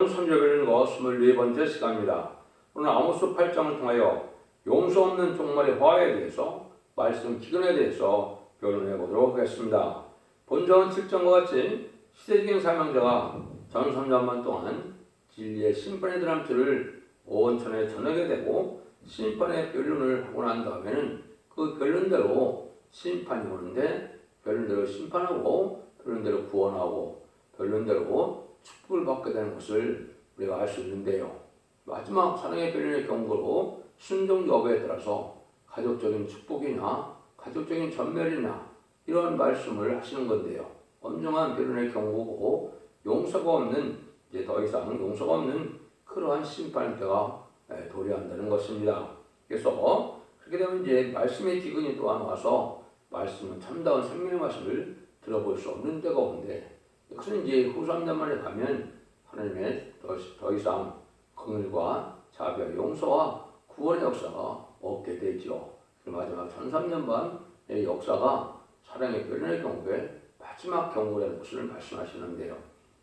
선조별은 거 24번째 시간입니다. 오늘 아모스 8장을 통하여 용서 없는 종말의 화에 대해서 말씀 기근에 대해서 변론해 보도록 하겠습니다. 본章 7장과 같이 시대적인 사명자가 전 3년만 동안 진리의 심판의 드럼틀을 온천에 전하게 되고 심판의 변론을 하고 난 다음에는 그 변론대로 심판이 오는데 변론대로 심판하고 변론대로 구원하고 변론대로 축복을 받게 되는 것을 우리가 알 수 있는데요. 마지막 사랑의 변론의 경고로 순종 여부에 따라서 가족적인 축복이나 가족적인 전멸이나 이런 말씀을 하시는 건데요. 엄정한 변론의 경고고 용서가 없는 이제 더 이상 용서가 없는 그러한 심판의 때가 도래한다는 것입니다. 그래서 그렇게 되면 이제 말씀의 기근이 또한 와서 말씀은 참다운 생명의 말씀을 들어볼 수 없는 때가 오는데 그것은 이제 후 3년만에 가면 하나님의 더 이상 긍휼과 자비와 용서와 구원의 역사가 없게 되죠. 마지막 전 3년반의 역사가 사랑의 변론의 경우에 마지막 경고라는 것을 말씀하시는데요.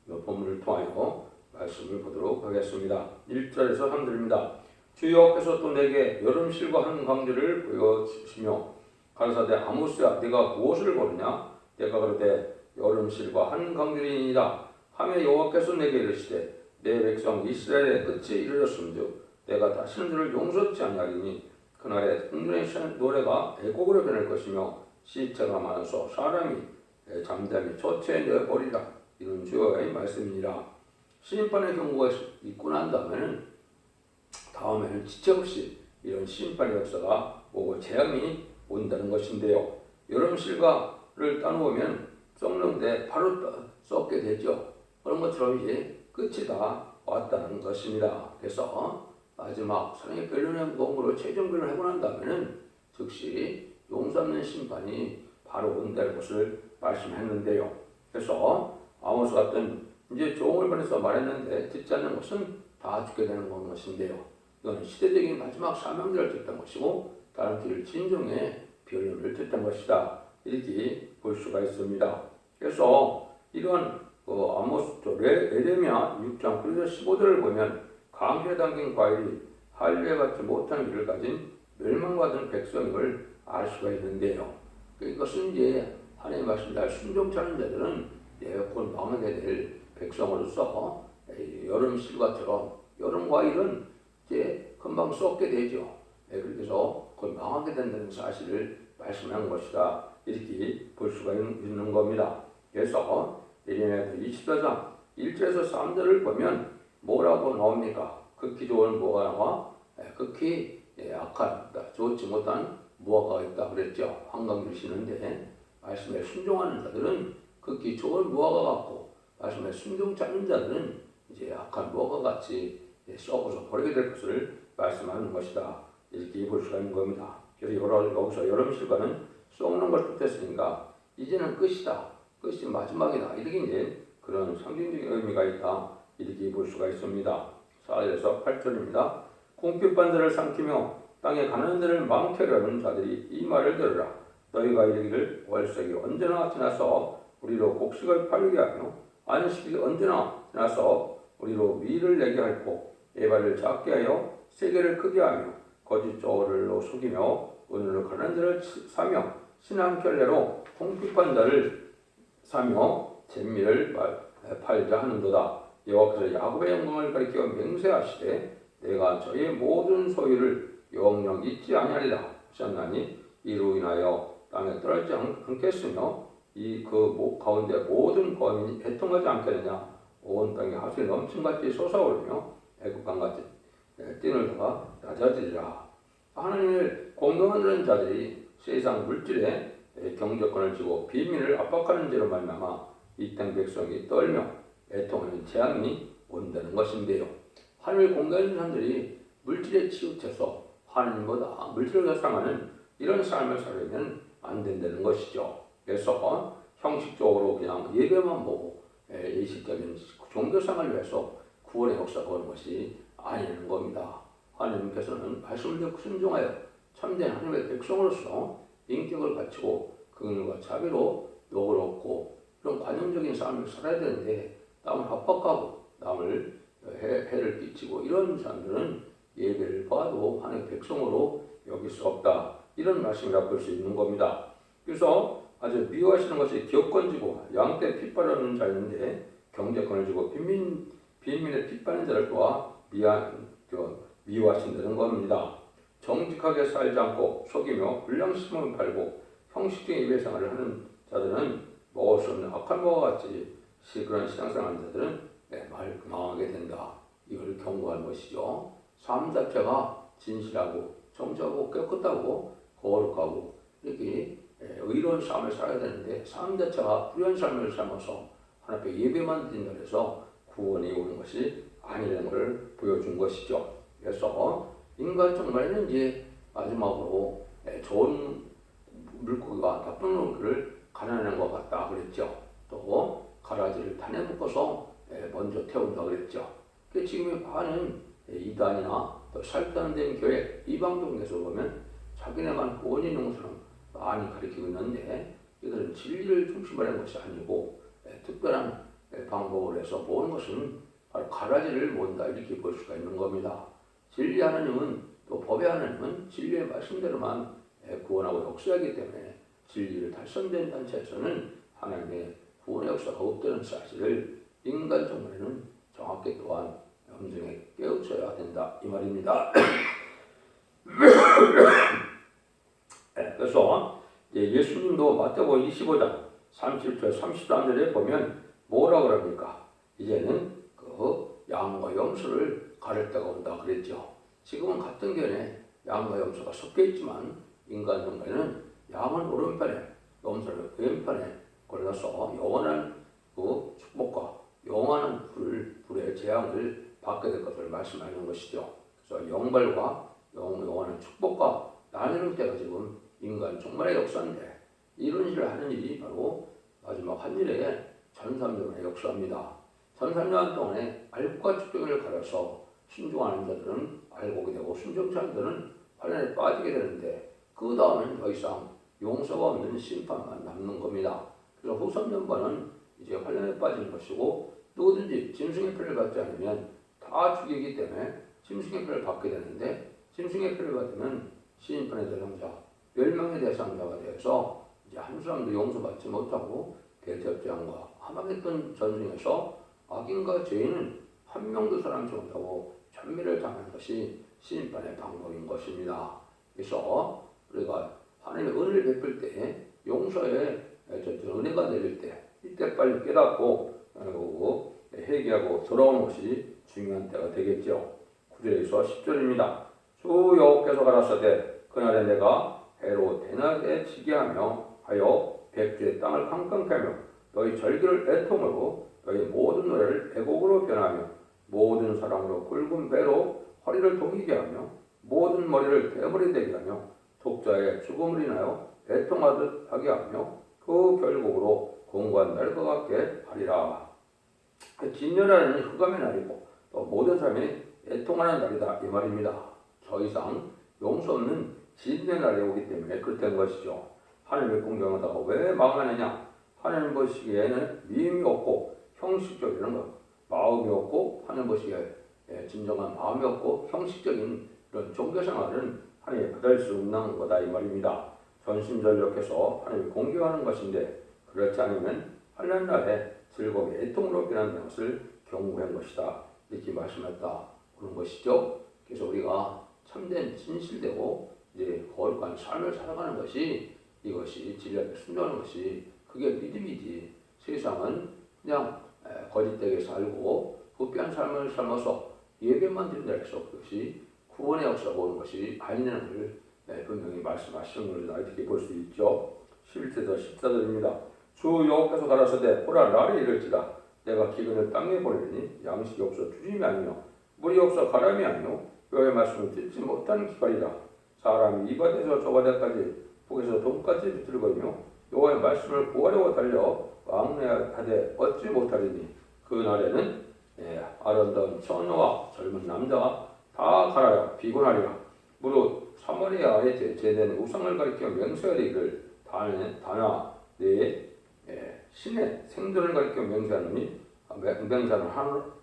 이 본문을 통하여 말씀을 보도록 하겠습니다. 1절에서 3절입니다. 주여께서 또 내게 여름실과 한 광주를 보여주시며 가라사대 아모스야 네가 무엇을 보느냐? 내가 그러되 여름실과 한 광주리이니라 하며 여호와께서 내게 이르시되 내 백성 이스라엘의 끝이 이르렀음즉 내가 다시는 그를 용서치 아니하리니 그날에 풍년의 노래가 애곡으로 변할 것이며 시체가 많아서 사람이 잠잠히 처체에 내어버리라. 이런 주의 말씀이니라. 심판의 경고가 있고 난 다음에는 지체 없이 이런 심판의 역사가 오고 재앙이 온다는 것인데요. 여름실과를 따놓으면 썩는데 바로 썩게 되죠. 그런 것처럼 이제 끝이 다 왔다는 것입니다. 그래서 마지막 사랑의 변론의 공으로 최종 변론을 하고 난 다음에는 즉시 용서 없는 심판이 바로 온다는 것을 말씀했는데요. 그래서 아모스 같은 이제 종을 보내서 말했는데 듣지 않는 것은 다 죽게 되는 것인데요. 이건 시대적인 마지막 사명자를 듣던 것이고 다른 길을 진정의 변론을 듣던 것이다. 이렇게 볼 수가 있습니다. 그래서 이런 아모스 에레미야 6장 9절 15절을 보면 강수에 담긴 과일이 한류에 받지 못한 길을 가진 멸망받은 백성임을 알 수가 있는데요. 이것은 이제 하나님의 말씀을 잘 순종치 않은 자들은 곧 망하게 될 백성으로서 여름 실과처럼 여름 과일은 이제 금방 썩게 되죠. 그래서 곧 망하게 된다는 사실을 말씀한 것이다. 이렇게 볼 수가 있는 겁니다. 그래서 예레미야 24장 1절에서 3절을 보면 뭐라고 나옵니까? 극히 좋은 무화과가 나와 극히 악한, 좋지 못한 무화과가 있다 그랬죠. 한강 주시는데 말씀에 순종하는 자들은 극히 좋은 무화과 같고 말씀에 순종치 않는 자들은 이제 악한 무화과 같이 썩어서 버리게 될 것을 말씀하는 것이다. 이렇게 볼 수가 있는 겁니다. 그래서 여기서 여름실과는 썩는 걸 뜻했으니까 이제는 끝이다. 끝이 마지막이다. 이렇게 이제 그런 상징적인 의미가 있다. 이렇게 볼 수가 있습니다. 4절에서 8절입니다. 궁핍반들을 삼키며 땅에 가난한 자를 많게 하려는 자들이 이 말을 들으라. 너희가 이르기를 월색이 언제나 지나서 우리로 곡식을 팔게 하며 안식이 언제나 지나서 우리로 위를 내게 할고 에바를 작게 하여 세계를 크게 하며 거짓 저울로 속이며 은으로 가난한 자를 사며 신앙결례로 궁핍한 자를 사며 잼미를 팔자 하는도다. 여호와께서 야곱의 영광을 가리켜 맹세하시되 내가 저의 모든 소유를 영영 잊지 아니하리라 하셨나니 이로 인하여 땅에 떨어지지 않겠으며 이 그 가운데 모든 거민이 애통하지 않겠느냐. 온 땅에 하수에 넘침같이 솟아오르며 애국강같이 뛰놀다가 낮아지리라. 하나님을 공경하는 자들이 세상 물질에 경제권을 쥐고 비밀을 압박하는 죄로 말미암아 이 땅 백성이 떨며 애통하는 재앙이 온다는 것인데요. 하나님을 공경하는 사람들이 물질에 치우쳐서 하나님보다 물질을 사랑하는 이런 삶을 살려면 안 된다는 것이죠. 그래서 형식적으로 그냥 예배만 보고 일식적인 종교상을 위해서 구원의 역사가 오는 것이 아니라는 겁니다. 하나님께서는 말씀을 듣고 순종하여 참된 하나님의 백성으로서 인격을 갖추고 긍휼과 자비로 욕을 얻고 이런 관용적인 삶을 살아야 되는데 남을 압박하고 남을 끼치고 이런 사람들은 예배를 봐도 하나님의 백성으로 여길 수 없다. 이런 말씀이라 볼 수 있는 겁니다. 그래서 아주 미워하시는 것이 기업권지고 양떼 핏바르는 자였는데 경제권을 주고 빈민의 핏바르는 자를 또한 미워하신다는 겁니다. 정직하게 살지 않고 속이며 불량심을 팔고 형식적인 예배생활을 하는 자들은 먹을 수 없는 악한 먹과 같이 그런 신앙생활하는 자들은 매말 망하게 된다. 이걸 경고하는 것이죠. 삶 자체가 진실하고 정직하고 깨끗하고 거룩하고 이렇게 의로운 삶을 살아야 되는데 삶 자체가 불의한 삶을 살면서 하나님 앞에 예배만 드린다 해서 구원이 오는 것이 아니라는 것을 보여준 것이죠. 그래서 인간 정말은 이제 마지막으로 좋은 물고기가 나쁜 물고기를 가려내는 것 같다 그랬죠. 또 가라지를 단에 묶어서 먼저 태운다 그랬죠. 지금의 많은 이단이나 또 살단된 교회 이방종에서 보면 자기네만 구원이 있는 것처럼 많이 가르치고 있는데 이들은 진리를 중심으로 하는 것이 아니고 특별한 방법을 해서 모든 것은 바로 가라지를 모은다 이렇게 볼 수가 있는 겁니다. 진리 하나님은 또 법의 하나님은 진리의 말씀대로만 구원하고 역사하기 때문에 진리를 달성된 단체에서는 하나님의 구원의 역사가 없다는 사실을 인간 정말에는 정확히 또한 염증에 깨우쳐야 된다 이 말입니다. 그래서 예수님도 마태복음 25장 37절 33절에 보면 뭐라고 그럽니까? 이제는 그 양과 염소를 가릴 때가 온다 그랬죠. 지금은 같은 견해 양과 염소가 섞여 있지만 인간 정말에는 양은 오른편에 염소는 왼편에 걸려서 영원한 그 축복과 영원한 불의 재앙을 받게 될 것을 말씀하는 것이죠. 그래서 영벌과 영원한 축복과 나누는 때가 지금 인간 종말의 역사인데 이런 일을 하는 일이 바로 마지막 한 일에 전삼년의 역사입니다. 전삼년 동안에 알과 축복을 가려서 순종하는 자들은 알곡이 되고 순종치 않는 자들은 환란에 빠지게 되는데 그 다음에는 더 이상 용서가 없는 심판만 남는 겁니다. 그래서 후삼년반은 이제 환란에 빠지는 것이고 누구든지 짐승의 피를 받지 않으면 다 죽이기 때문에 짐승의 피를 받게 되는데 짐승의 피를 받으면 심판의 대상자, 멸망의 대상자가 되어서 이제 한 사람도 용서받지 못하고 대접장과 하마겟돈 전쟁에서 악인과 죄인은 한 명도 사람지 못하고 전멸을 당하는 것이 심판의 방법인 것입니다. 그래서 우리가 하나님의 은혜를 베풀 때 용서의 은혜가 내릴 때 이때 빨리 깨닫고 회개하고 돌아오는 것이 중요한 때가 되겠죠. 9절에서 10절입니다. 주 여호와께서 가라사대 그날에 내가 해로 대낮에 지게 하여 백주의 땅을 캄캄케 하며 너희 절기를 애통으로 너희 모든 노래를 애곡으로 변하며 모든 사랑으로 굵은 배로 허리를 동이게 하며 모든 머리를 대머리 되게 하며 독자의 죽음을 인하여 애통하듯 하게 하며 그 결국으로 공고한 날과 같게 하리라. 진년하는 흑암의 날이고 또 모든 사람이 애통하는 날이다 이 말입니다. 더 이상 용서 없는 진의 날이 오기 때문에 그렇다는 것이죠. 하나님의 공경하다가 왜 망하느냐? 하나님 보시기에는 미움이 없고 형식적인 것, 마음이 없고 하나님 보시기에 진정한 마음이 없고 형식적인 이런 종교생활은 하나님이 받을 수 없는 거다 이 말입니다. 전심전력해서 하나님을 공경하는 것인데 그렇지 않으면 환난 날에 즐거움이 애통으로 변하는 것을 경고한 것이다 이렇게 말씀했다 그런 것이죠. 그래서 우리가 참된 진실되고 이제 거룩한 삶을 살아가는 것이 이것이 진리 앞에 순종하는 것이 그게 믿음이지. 세상은 그냥 거짓되게 살고 부패한 삶을 살면서 예배만 드린다 해서 그것이 구원의 역사가 오는 것이 아니라는 걸 분명히 말씀하시는 것을 이렇게 볼 수 있죠. 11절에서 14절입니다. 주 여호와께서 가라사대 보라 날이 이를지다 내가 기근을 땅에 보내리니 양식이 없어 주림이 아니며 물이 없어 가람이 아니며 여호와의 말씀을 듣지 못하는 기갈이다. 사람이 이바데에서 저바데까지 북에서 동까지 비틀거리며 여호와의 말씀을 구하려고 달려 왕래하되 얻지 못하리니 그 날에는 아름다운 처녀와 젊은 남자가 다 갈아야 피곤하리라. 무릇 사마리아에 제된 우상을 가리켜 맹세하리를 다나 내 신의 생존을 가리켜 맹세하노니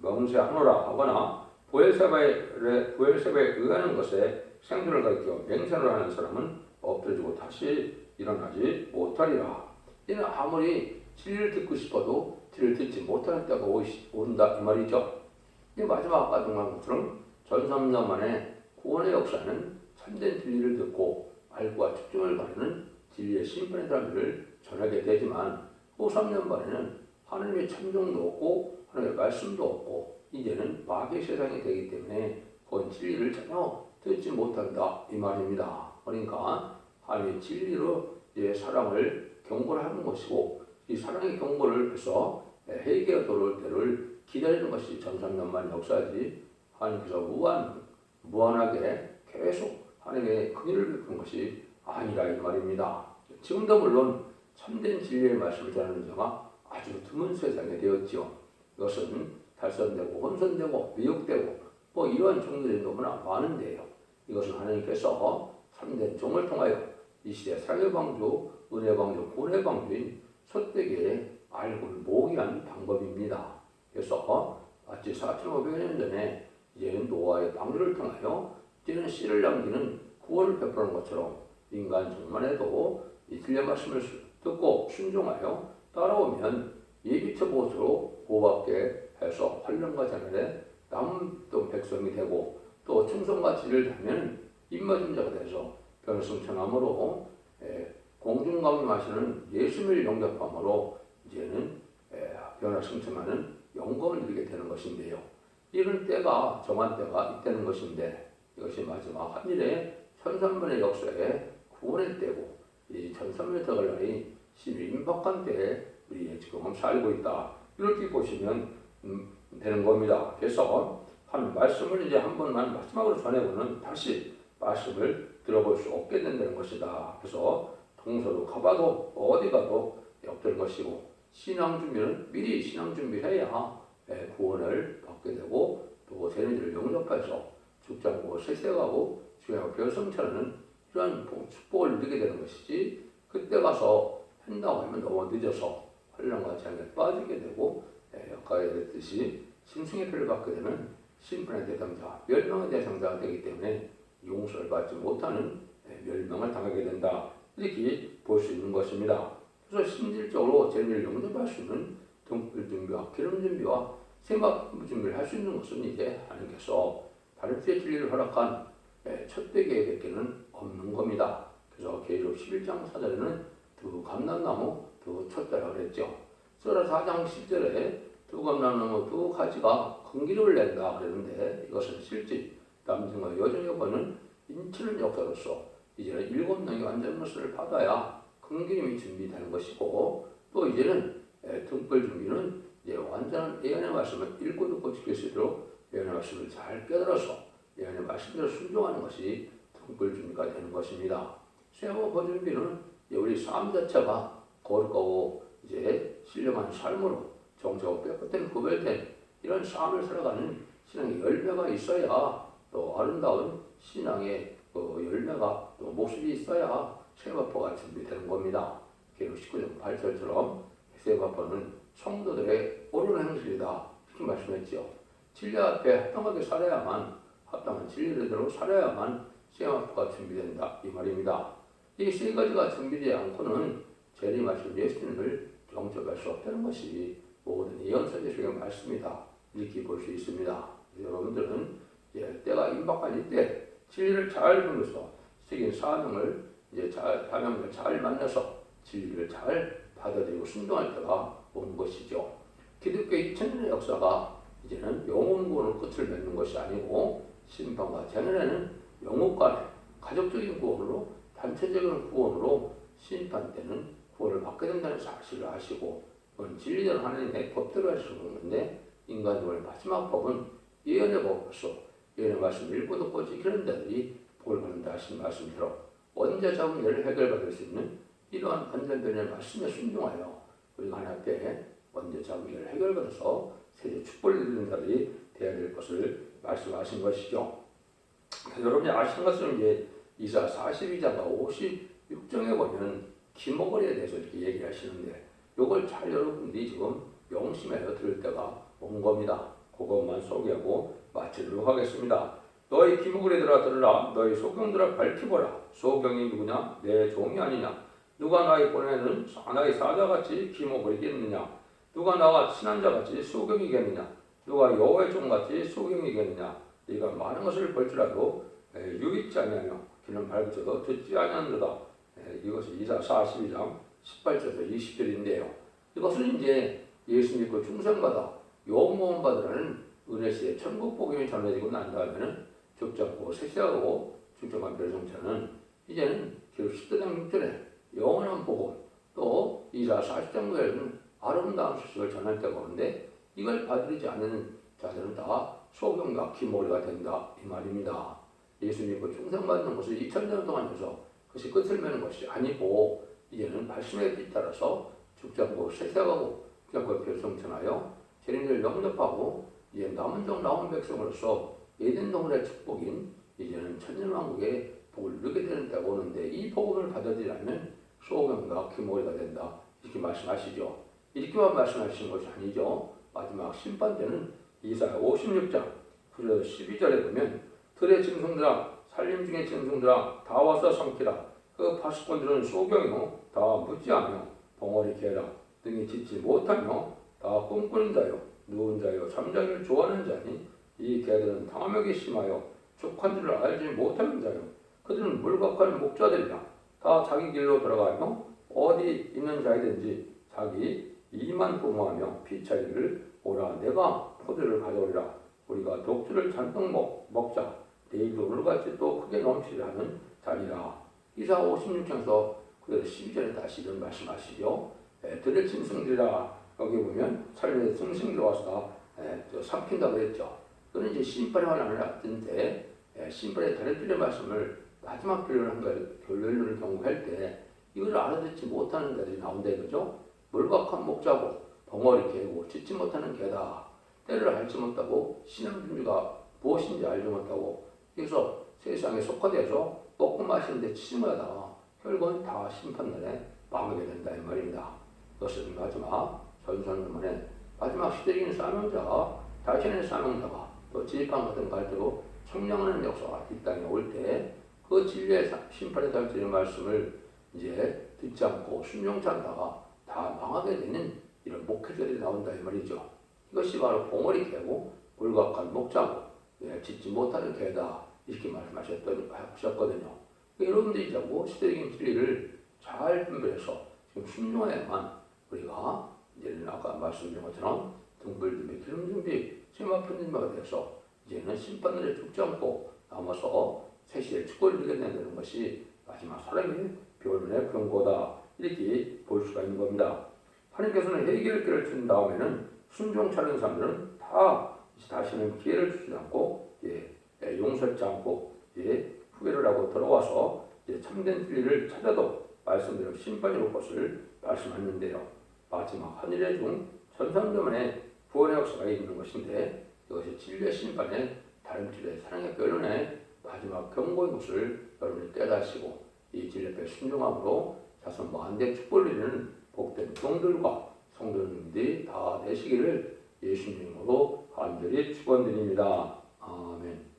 맹세하노라 하거나 부엘세바에 의하는 것에 생존을 가리켜 맹세를 하는 사람은 엎드려지고 다시 일어나지 못하리라. 이는 아무리 진리를 듣고 싶어도 진리를 듣지 못하는 때가 온다 이 말이죠. 이 마지막 아까 동한 것처럼 전삼년 만에 구원의 역사는 참된 진리를 듣고 알과 집중을 가르는 진리의 심판의 사람들을 전하게 되지만 후 3년 만에는 하나님의 참정도 없고 하나님의 말씀도 없고 이제는 마귀의 세상이 되기 때문에 본 진리를 전혀 듣지 못한다 이 말입니다. 그러니까 하나님의 진리로 이제 사랑을 경고를 하는 것이고 이 사랑의 경고를 해서 회개가 돌아올 때를 기다리는 것이 전삼년만 역사지 하나님께서 무한하게 계속 하나님의 긍휼을 베푸는 것이 아니라 이 말입니다. 지금도 물론 참된 진리의 말씀을 전하는 자가 아주 드문 세상에 되었지요. 이것은 달선되고 혼선되고 미혹되고 뭐 이러한 종들이 너무나 많은데요. 이것은 하나님께서 참된 종을 통하여 이 시대 사랑의 방주, 은혜 방주, 구원의 방주인 소떼기에 알고를 모으기 위한 방법입니다. 그래서 마치 4,500년 전에 이제는 노아의 방주를 통하여 이제는 씨를 남기는 구원을 베푸는 것처럼 인간 종만 해도 이 진리의 말씀을 듣고 순종하여 따라오면 예비처 보수로 보호받게 해서 환란과 재난에 남은 백성이 되고 또 충성과 지를 다하면 입맞은 자가 돼서 변성천함으로 공중감임하시는 예수님을 영접함으로 이제는 변화승천하는 영광을 누리게 되는 것인데요. 이런 때가 정한 때가 있다는 것인데 이것이 마지막 한일의 1300번의 역사에 구원의 때고 이 1300년 들어갈 날이 신이 임박한 때에 우리 지금 살고 있다. 이렇게 보시면 되는 겁니다. 그래서 한 말씀을 이제 한 번만 마지막으로 전해보는 다시 말씀을 들어볼 수 없게 된다는 것이다. 그래서 동서로 가봐도 어디 가도 없던 것이고 신앙 준비는 미리 신앙 준비를 해야 구원을 받게 되고 또 재능들을 영접해서 죽지 않고 세세가고 주야가 별성처는 이러한 축복을 누리게 되는 것이지 그때 가서 한다고 하면 너무 늦어서 환란과 재앙에 빠지게 되고 아까 얘기했듯이 심승의 표를 받게 되면 심판의 대상자, 멸망의 대상자가 되기 때문에 용서를 받지 못하는 멸망을 당하게 된다. 이렇게 볼 수 있는 것입니다. 그래서 실질적으로 재능을 영접할 수 있는 등불 준비와 기름 준비와 생각 준비를 할 수 있는 것은 이제 하나님께서 바리새의 진리를 허락한 촛대기에밖에는 없는 겁니다. 그래서 계시록 11장 4절에는 두 감람나무 두 촛대라 그랬죠. 서라 4장 10절에 두 감람나무 두 가지가 금기름을 낸다 그랬는데 이것은 실제 남성과 여성의 번은 인치는 역사로서 이제는 7명이 완전 것을 받아야 금기름이 준비되는 것이고 또 이제는 등불 준비는 이제 완전한 예언의 말씀을 읽고 듣고 지킬 수 있도록 예언의 말씀을 잘 깨달아서 예언의 말씀대로 순종하는 것이 등불 준비가 되는 것입니다. 세모 거준비는 우리 삶 자체가 거룩하고 이제 신령한 삶으로 정체하고 깨끗한 구별된 이런 삶을 살아가는 신앙의 열매가 있어야 또 아름다운 신앙의 열매가 또 모습이 있어야 세바포가 준비되는 겁니다. 계시록 19장 8절처럼 세바포는 성도들의 옳은 행실이다 이렇게 말씀했죠. 진리 앞에 합당하게 살아야만 합당한 진리대로 살아야만 세바포가 준비된다 이 말입니다. 이 세 가지가 준비되지 않고는 재림 말씀 예수님을 영접할 수 없다는 것이 모든 예언서의 속의 말씀이다 이렇게 볼 수 있습니다. 여러분들은 때가 임박한 이때 진리를 잘 보면서 세계 사명을 사명을 잘 만나서 진리를 잘 받아들이고 순종할 때가 오는 것이죠. 기독교 2000년의 역사가 이제는 영혼 구원으로 끝을 맺는 것이 아니고 심판과 재난에는 영혼 간의 가족적인 구원으로 단체적인 구원으로 심판 때는 구원을 받게 된다는 사실을 아시고 그건 진리대로 하나님의 법대로 하시는 건데 인간적인 마지막 법은 예언의 법으로서 예언의 말씀을 읽고 듣고 지키는 자들이 복을 받는다 하신 말씀대로 원죄 자문제를 해결받을 수 있는 이러한 완전변의 말씀에 순종하여 우리가 하나님 앞에 원죄 자문제를 해결받아서 세계 축복을 누리는 자들이 되어야 될 것을 말씀하신 것이죠. 여러분이 아시는 것처럼 이제 이사 42장과 56장에 보면 기목걸이에 대해서 이렇게 얘기를 하시는데 이걸 잘 여러분들이 지금 명심해서 들을 때가 온 겁니다. 그것만 소개하고 마치도록 하겠습니다. 너희 기무글이들아 들으라. 너희 소경들아 밝히보라. 소경이 누구냐? 내 종이 아니냐? 누가 나의 보내는 나의 사자같이 기무글이겠느냐? 누가 나와 친한 자같이 소경이겠느냐? 누가 여호와의 종같이 소경이겠느냐? 네가 많은 것을 볼지라도 유익지 아니하며 귀는 밝을지라도 듣지 아니하느라. 이것이 이사 42장 18절에서 20절인데요. 이것은 이제 예수 믿고 충성받아 요모험 받으라는 은혜시에 천국 복음이 전해지고 난 다음에는 죽잡고 셋시하고 죽정한 별성차는 이제는 기록 10장 6절에 영원한 복음 또 이사 40장 9절에는 아름다운 소식을 전할 때가 오는데 이걸 받아들이지 않는 자들은 다 소경과 기모리가 된다 이 말입니다. 예수 믿고 충성받는 것을 2000년 동안 해서 그것이 끝을 맺는 것이 아니고 이제는 말씀에 뒤따라서 죽잡고 셋시하고 죽잡고 별성천하여 재림을 영접하고 이제 남은 종 나온 백성으로서 에덴 동굴의 축복인 이제는 천년왕국의 복을 누리게 되는 때가 오는데 이 복음을 받아들이려면 소경과 기모리가 된다 이렇게 말씀하시죠. 이렇게만 말씀하시는 것이 아니죠. 마지막 심판때는 이사야 56장 9절 12절에 보면 들의 짐승들아 살림 중의 짐승들아 다 와서 삼키라. 그 파수꾼들은 소경이요 다 무지하며 벙어리 개라 등이 짓지 못하며 다 꿈꾸는 자요 누운 자요 잠자기를 좋아하는 자니 이 개들은 탐욕이 심하여 족한 줄을 알지 못하는 자요 그들은 물각한 목자들이라 다 자기 길로 들어가며 어디 있는 자이든지 자기 이만 도모하며 피차기를 오라 내가 포도를 가져오리라 우리가 독주를 잔뜩 먹자 내일도 오늘같이 또 크게 넘치려 하는 자니라. 이사 56장에서 그대로 12절에 다시 이런 말씀하시죠. 들의 짐승들이라 여기 보면 살림의 짐승들 와서 삼킨다 그랬죠. 그는 이제 심판의 환란을 앞둔데 심판의 다른 말씀을 마지막 결론을 경고할 때 이걸 알아듣지 못하는 자들이 나온다 이거죠. 몰박한 목자고 벙어리 개고 짓지 못하는 개다. 때를 알지 못하고 신앙 준비가 무엇인지 알지 못하고 그래서 세상에 속화되어서 먹고 마시는데 치중하다가 결국은 다 심판날에 망하게 된다 이 말입니다. 그것은 마지막 전선문의 마지막 시대적인 사명자가 자신의 사명자가 또 지휘관 같은 갈대로 청량하는 역사가 이 땅에 올 때 그 진리의 심판에 달리는 말씀을 이제 듣지 않고 순종치 않다가 다 망하게 되는 이런 목회자들이 나온다 이 말이죠. 이것이 바로 봉어리 개고 불각한 목자고 짓지 못하는 개다 이렇게 말씀하셨거든요. 여러분들이 자고 시대적인 진리를 잘 분별해서 지금 순종해야만 우리가 이제는 아까 말씀드린 것처럼 등불 준비, 기름 준비, 세마편 준비가 돼서 이제는 심판을 죽지 않고 남아서 새 시대의 축복을 누리게 된다는 것이 마지막 사람의 변론의 경고다 이렇게 볼 수가 있는 겁니다. 하나님께서는 해결길을 준 다음에는 순종치 않은 사람들은 다 다시는 기회를 주지 않고 용서치 않고 후회를 하고 돌아와서 참된 진리를 찾아도 말씀대로 심판이 올 것을 말씀하는데요. 마지막 하늘의 중 천상도만의 구원의 역사가 있는 것인데 이것이 진리의 심판의 다른 진리의 사랑의 변론의 마지막 경고인 것을 여러분이 깨닫시고 이 진리 앞에 순종함으로 자손 만대 축복을 누리는 복된 종들과 성도님들이 다 되시기를 예수님으로 간절히 축원드립니다. 아멘.